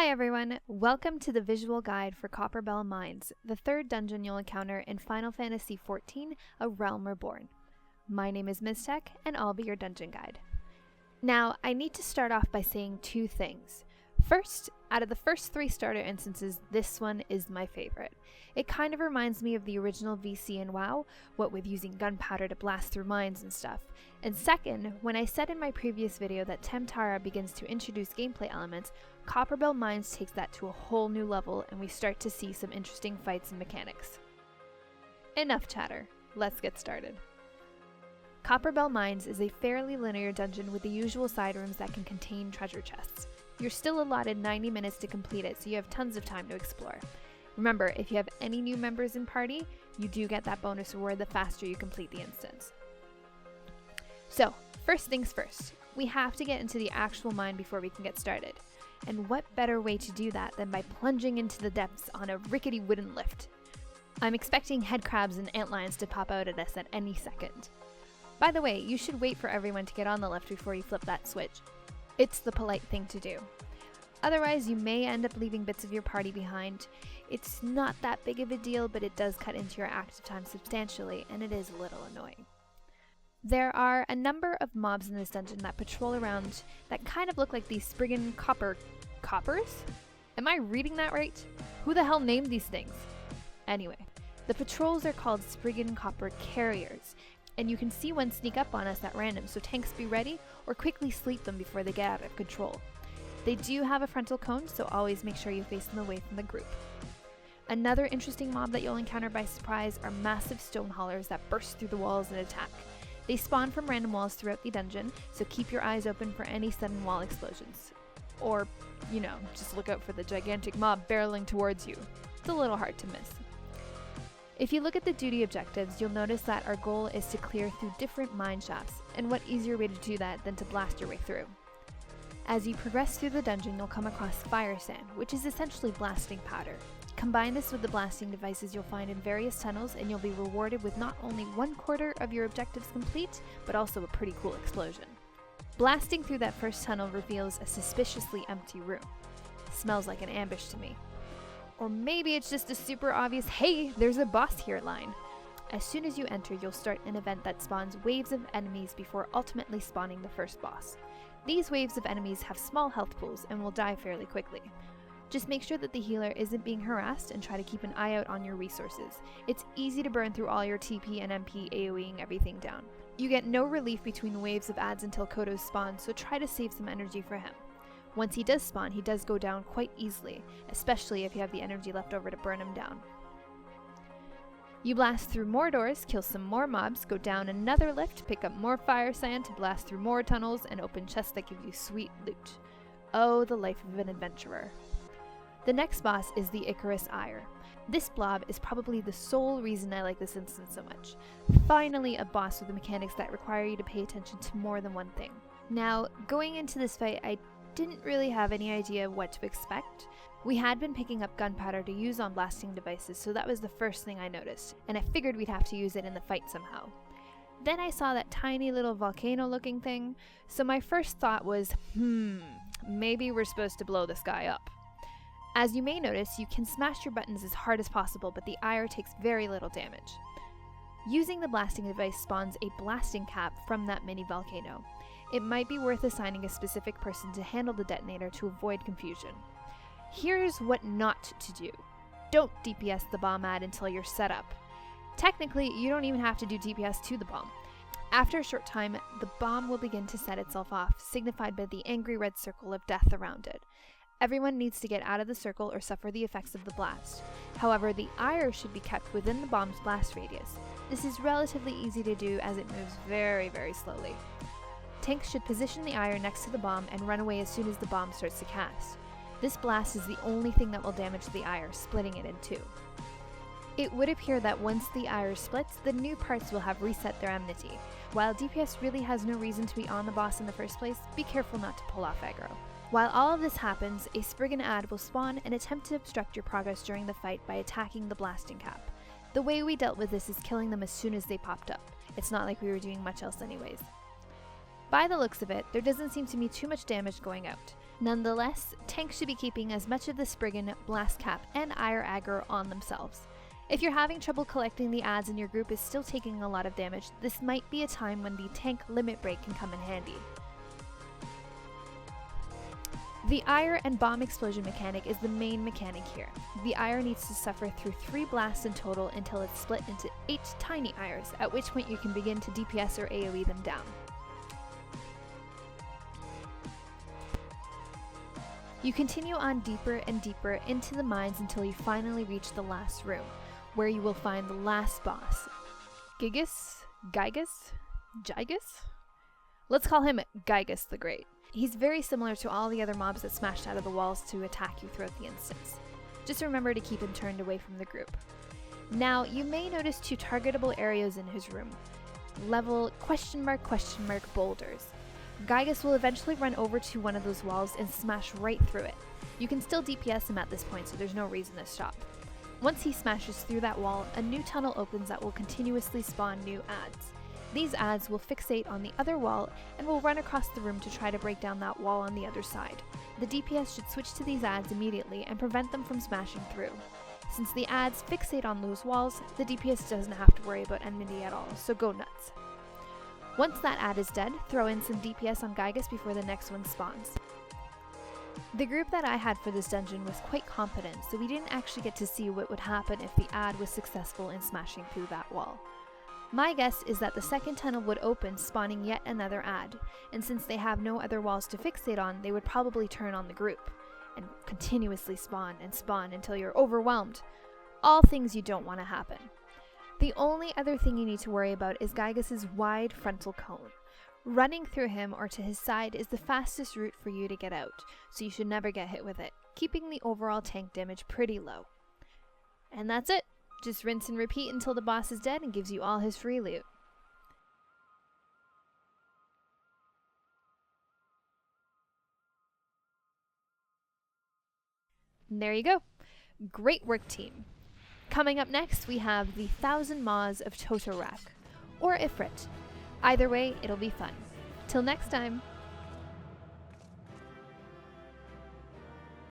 Hi everyone, welcome to the visual guide for Copperbell Mines, the third dungeon you'll encounter in Final Fantasy XIV, A Realm Reborn. My name is Miztech, and I'll be your dungeon guide. Now, I need to start off by saying two things. First, out of the first three starter instances, this one is my favorite. It kind of reminds me of the original VC in WoW, what with using gunpowder to blast through mines and stuff. And second, when I said in my previous video that Temtara begins to introduce gameplay elements, Copperbell Mines takes that to a whole new level and we start to see some interesting fights and mechanics. Enough chatter, let's get started. Copperbell Mines is a fairly linear dungeon with the usual side rooms that can contain treasure chests. You're still allotted 90 minutes to complete it, so you have tons of time to explore. Remember, if you have any new members in party, you do get that bonus reward the faster you complete the instance. So, first things first, we have to get into the actual mine before we can get started. And what better way to do that than by plunging into the depths on a rickety wooden lift? I'm expecting head crabs and antlions to pop out at us at any second. By the way, you should wait for everyone to get on the lift before you flip that switch. It's the polite thing to do. Otherwise, you may end up leaving bits of your party behind. It's not that big of a deal, but it does cut into your active time substantially, and it is a little annoying. There are a number of mobs in this dungeon that patrol around that kind of look like these Spriggan Coppers? Am I reading that right? Who the hell named these things? Anyway, the patrols are called Spriggan Copper Carriers, and you can see one sneak up on us at random, so tanks be ready or quickly sleep them before they get out of control. They do have a frontal cone, so always make sure you face them away from the group. Another interesting mob that you'll encounter by surprise are massive stone haulers that burst through the walls and attack. They spawn from random walls throughout the dungeon, so keep your eyes open for any sudden wall explosions. Or, just look out for the gigantic mob barreling towards you. It's a little hard to miss. If you look at the duty objectives, you'll notice that our goal is to clear through different mine shafts, and what easier way to do that than to blast your way through. As you progress through the dungeon, you'll come across fire sand, which is essentially blasting powder. Combine this with the blasting devices you'll find in various tunnels, and you'll be rewarded with not only 1/4 of your objectives complete, but also a pretty cool explosion. Blasting through that first tunnel reveals a suspiciously empty room. Smells like an ambush to me. Or maybe it's just a super obvious, hey, there's a boss here line. As soon as you enter, you'll start an event that spawns waves of enemies before ultimately spawning the first boss. These waves of enemies have small health pools and will die fairly quickly. Just make sure that the healer isn't being harassed and try to keep an eye out on your resources. It's easy to burn through all your TP and MP AoEing everything down. You get no relief between waves of adds until Kodos spawns, so try to save some energy for him. Once he does spawn, he does go down quite easily, especially if you have the energy left over to burn him down. You blast through more doors, kill some more mobs, go down another lift, pick up more fire sand to blast through more tunnels, and open chests that give you sweet loot. Oh, the life of an adventurer. The next boss is the Icarus Ire. This blob is probably the sole reason I like this instance so much. Finally, a boss with the mechanics that require you to pay attention to more than one thing. Now, going into this fight, I didn't really have any idea what to expect. We had been picking up gunpowder to use on blasting devices, so that was the first thing I noticed, and I figured we'd have to use it in the fight somehow. Then I saw that tiny little volcano-looking thing, so my first thought was, maybe we're supposed to blow this guy up. As you may notice, you can smash your buttons as hard as possible, but the ire takes very little damage. Using the blasting device spawns a blasting cap from that mini volcano. It might be worth assigning a specific person to handle the detonator to avoid confusion. Here's what not to do. Don't DPS the bomb ad until you're set up. Technically, you don't even have to do DPS to the bomb. After a short time, the bomb will begin to set itself off, signified by the angry red circle of death around it. Everyone needs to get out of the circle or suffer the effects of the blast. However, the ire should be kept within the bomb's blast radius. This is relatively easy to do as it moves very, very slowly. Tanks should position the ire next to the bomb and run away as soon as the bomb starts to cast. This blast is the only thing that will damage the ire, splitting it in two. It would appear that once the ire splits, the new parts will have reset their enmity. While DPS really has no reason to be on the boss in the first place, be careful not to pull off aggro. While all of this happens, a Spriggan ad will spawn and attempt to obstruct your progress during the fight by attacking the blasting cap. The way we dealt with this is killing them as soon as they popped up. It's not like we were doing much else anyways. By the looks of it, there doesn't seem to be too much damage going out. Nonetheless, tanks should be keeping as much of the Spriggan, Blast Cap, and Ire Aggro on themselves. If you're having trouble collecting the adds and your group is still taking a lot of damage, this might be a time when the tank limit break can come in handy. The Ire and Bomb Explosion mechanic is the main mechanic here. The Ire needs to suffer through 3 blasts in total until it's split into 8 tiny Ires, at which point you can begin to DPS or AoE them down. You continue on deeper and deeper into the mines until you finally reach the last room, where you will find the last boss. GYGES? Let's call him GYGES the Great. He's very similar to all the other mobs that smashed out of the walls to attack you throughout the instance. Just remember to keep him turned away from the group. Now, you may notice 2 targetable areas in his room. Level ... boulders. GYGES will eventually run over to one of those walls and smash right through it. You can still DPS him at this point, so there's no reason to stop. Once he smashes through that wall, a new tunnel opens that will continuously spawn new adds. These adds will fixate on the other wall and will run across the room to try to break down that wall on the other side. The DPS should switch to these adds immediately and prevent them from smashing through. Since the adds fixate on those walls, the DPS doesn't have to worry about enmity at all, so go nuts. Once that add is dead, throw in some DPS on GYGES before the next one spawns. The group that I had for this dungeon was quite competent, so we didn't actually get to see what would happen if the add was successful in smashing through that wall. My guess is that the second tunnel would open, spawning yet another add, and since they have no other walls to fixate on, they would probably turn on the group, and continuously spawn and spawn until you're overwhelmed. All things you don't want to happen. The only other thing you need to worry about is GYGES' wide frontal cone. Running through him or to his side is the fastest route for you to get out, so you should never get hit with it, keeping the overall tank damage pretty low. And that's it. Just rinse and repeat until the boss is dead and gives you all his free loot. And there you go. Great work, team. Coming up next, we have the 1000 Maws of Totorak, or Ifrit. Either way, it'll be fun. Till next time!